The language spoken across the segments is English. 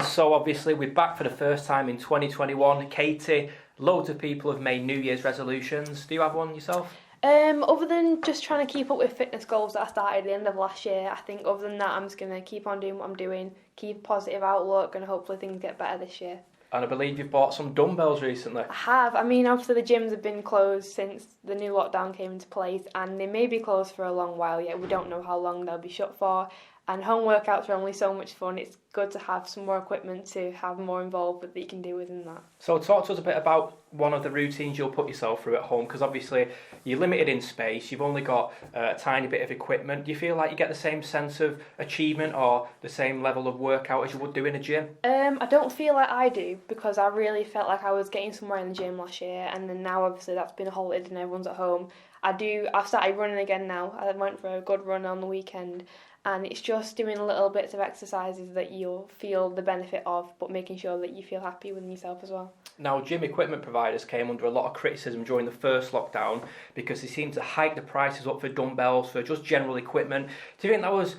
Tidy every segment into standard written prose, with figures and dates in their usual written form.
So obviously we're back for the first time in 2021. Katie, loads of people have made New Year's resolutions. Do you have one yourself? Other than just trying to keep up with fitness goals that I started at the end of last year, I think other than that I'm just going to keep on doing what I'm doing, keep a positive outlook, and hopefully things get better this year. And I believe you've bought some dumbbells recently. I have. I mean, obviously the gyms have been closed since the new lockdown came into place, and they may be closed for a long while yet. We don't know how long they'll be shut for. And home workouts are only so much fun. It's good to have some more equipment to have more involved that you can do within that. So talk to us a bit about one of the routines you'll put yourself through at home, because obviously you're limited in space, you've only got a tiny bit of equipment. Do you feel like you get the same sense of achievement or the same level of workout as you would do in a gym? I don't feel like I do, because I really felt like I was getting somewhere in the gym last year, and then now obviously that's been halted and everyone's at home. I've started running again now. I went for a good run on the weekend. And it's just doing little bits of exercises that you'll feel the benefit of, but making sure that you feel happy with yourself as well. Now, gym equipment providers came under a lot of criticism during the first lockdown because they seemed to hike the prices up for dumbbells, for just general equipment. Do you think that was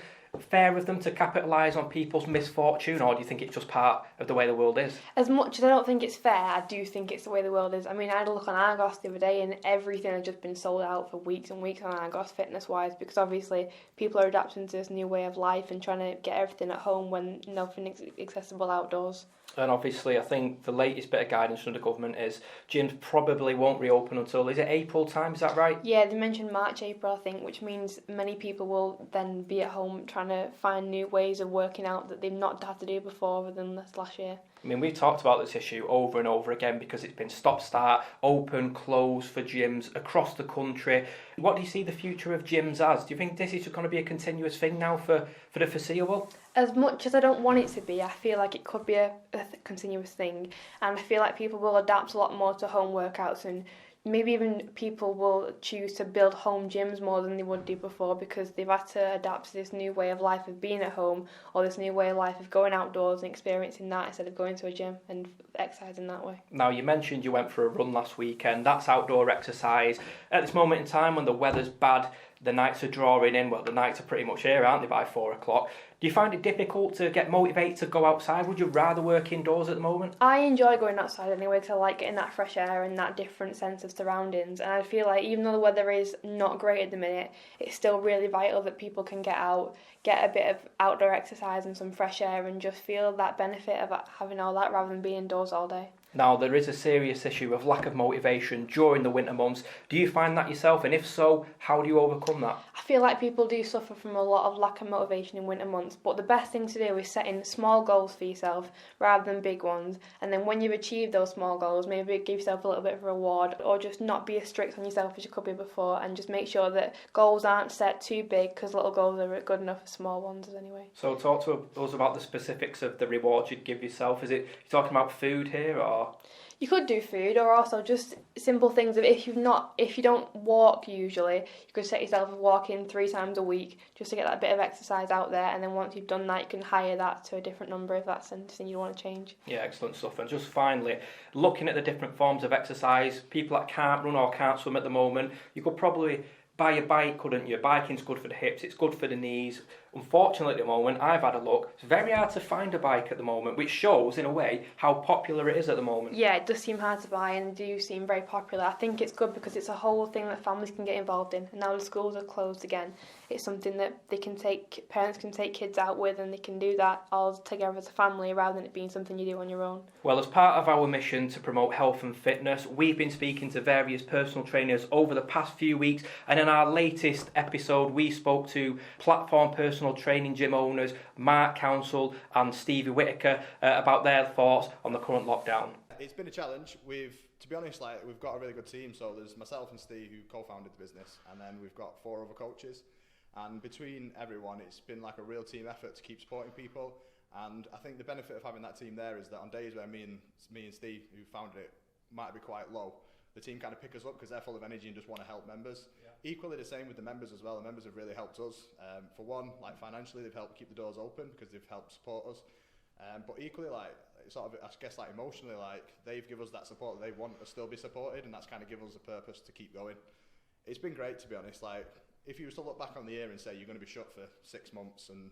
fair of them to capitalise on people's misfortune, or do you think it's just part of the way the world is? As much as I don't think it's fair, I do think it's the way the world is. I mean, I had a look on Argos the other day and everything had just been sold out for weeks and weeks on Argos fitness-wise, because obviously people are adapting to this new way of life and trying to get everything at home when nothing is accessible outdoors. And obviously I think the latest bit of guidance from the government is gyms probably won't reopen until, is it April time, is that right? Yeah, they mentioned March, April I think, which means many people will then be at home trying to find new ways of working out that they've not had to do before other than this last year. I mean, we've talked about this issue over and over again because it's been stop-start, open, close for gyms across the country. What do you see the future of gyms as? Do you think this is just going to be a continuous thing now for the foreseeable? As much as I don't want it to be, I feel like it could be a continuous thing. And I feel like people will adapt a lot more to home workouts, and maybe even people will choose to build home gyms more than they would do before, because they've had to adapt to this new way of life of being at home, or this new way of life of going outdoors and experiencing that instead of going to a gym and exercising that way. Now, you mentioned you went for a run last weekend. That's outdoor exercise. At this moment in time when the weather's bad, the nights are drawing in, well, the nights are pretty much here, aren't they, by 4 o'clock? Do you find it difficult to get motivated to go outside? Would you rather work indoors at the moment? I enjoy going outside anyway, because I like getting that fresh air and that different sense of surroundings. And I feel like even though the weather is not great at the minute, it's still really vital that people can get out, get a bit of outdoor exercise and some fresh air, and just feel that benefit of having all that rather than being indoors all day. Now, there is a serious issue of lack of motivation during the winter months. Do you find that yourself? And if so, how do you overcome that? I feel like people do suffer from a lot of lack of motivation in winter months, but the best thing to do is setting small goals for yourself rather than big ones. And then when you've achieved those small goals, maybe give yourself a little bit of a reward, or just not be as strict on yourself as you could be before, and just make sure that goals aren't set too big, because little goals are good enough for small ones anyway. So talk to us about the specifics of the rewards you'd give yourself. Is it, you're talking about food here, or...? You could do food, or also just simple things of if you don't walk usually, you could set yourself a walk in 3 times a week just to get that bit of exercise out there, and then once you've done that you can hire that to a different number if that's something you want to change. Yeah, excellent stuff. And just finally, looking at the different forms of exercise, people that can't run or can't swim at the moment, you could probably buy a bike, couldn't you? Biking's good for the hips, it's good for the knees. Unfortunately at the moment, I've had a look, it's very hard to find a bike at the moment, which shows in a way how popular it is at the moment. Yeah, it does seem hard to buy and do seem very popular. I think it's good because it's a whole thing that families can get involved in, and now the schools are closed again. It's something that parents can take kids out with, and they can do that all together as a family rather than it being something you do on your own. Well, as part of our mission to promote health and fitness, we've been speaking to various personal trainers over the past few weeks, and in our latest episode we spoke to platform personal training gym owners Mark Council and Stevie Whitaker about their thoughts on the current lockdown. It's been a challenge. To be honest, we've got a really good team. So there's myself and Steve who co-founded the business, and then we've got 4 other coaches. And between everyone, it's been like a real team effort to keep supporting people. And I think the benefit of having that team there is that on days where me and Steve, who founded it, might be quite low, the team kind of pick us up because they're full of energy and just want to help members. Yeah. Equally the same with the members as well. The members have really helped us. For one, financially, they've helped keep the doors open because they've helped support us. But equally, emotionally, they've given us that support that they want to still be supported, and that's kind of given us a purpose to keep going. It's been great, to be honest. If you was to look back on the year and say you're going to be shut for 6 months and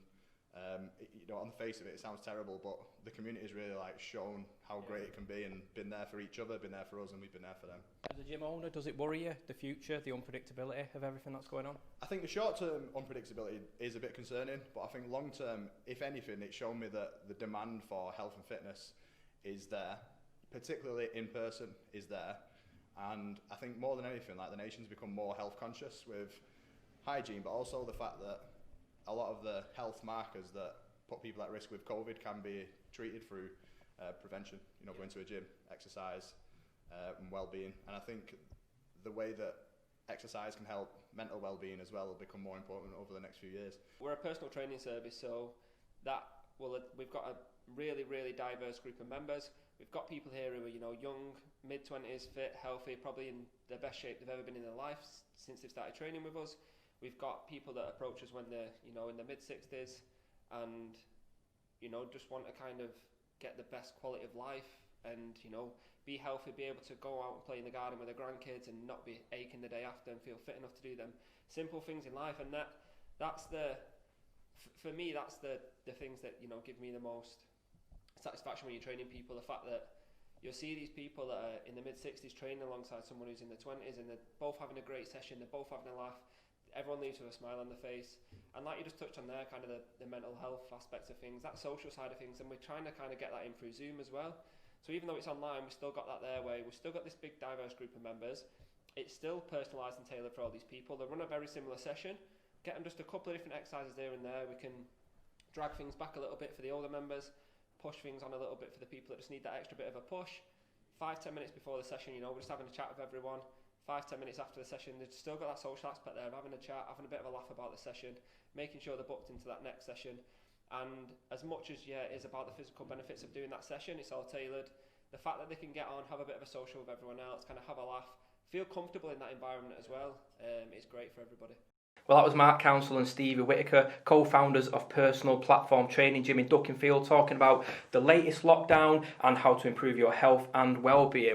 On the face of it, it sounds terrible, but the community has really like shown how great it can be and been there for each other, been there for us, and we've been there for them. As a gym owner, does it worry you, the future, the unpredictability of everything that's going on? I think the short-term unpredictability is a bit concerning, but I think long-term, if anything, it's shown me that the demand for health and fitness is there, particularly in person is there, and I think more than anything, like the nation's become more health conscious with hygiene, but also the fact that a lot of the health markers that put people at risk with COVID can be treated through prevention, going to a gym, exercise, and well-being. And I think the way that exercise can help mental well-being as well will become more important over the next few years. We're a personal training service, so we've got a really, really diverse group of members. We've got people here who are, young, mid-20s, fit, healthy, probably in the best shape they've ever been in their life since they've started training with us. We've got people that approach us when they're, in their mid-60s and, just want to kind of get the best quality of life and, be healthy, be able to go out and play in the garden with their grandkids and not be aching the day after and feel fit enough to do them simple things in life. And for me, that's the things that, give me the most satisfaction when you're training people. The fact that you'll see these people that are in the mid-60s training alongside someone who's in the 20s and they're both having a great session, they're both having a laugh. Everyone leaves with a smile on their face. And like you just touched on there, kind of the mental health aspects of things, that social side of things, and we're trying to kind of get that in through Zoom as well. So even though it's online, we've still got that their way. We've still got this big diverse group of members. It's still personalised and tailored for all these people. They run a very similar session. Get them just a couple of different exercises there and there. We can drag things back a little bit for the older members, push things on a little bit for the people that just need that extra bit of a push. 5-10 minutes before the session, we're just having a chat with everyone. 5-10 minutes after the session, they've still got that social aspect there of having a chat, having a bit of a laugh about the session, making sure they're booked into that next session. And as much as it is about the physical benefits of doing that session, it's all tailored. The fact that they can get on, have a bit of a social with everyone else, kind of have a laugh, feel comfortable in that environment as well, is great for everybody. Well, that was Mark Council and Stevie Whitaker, co-founders of Personal Platform Training Gym in Duckinfield, talking about the latest lockdown and how to improve your health and well-being.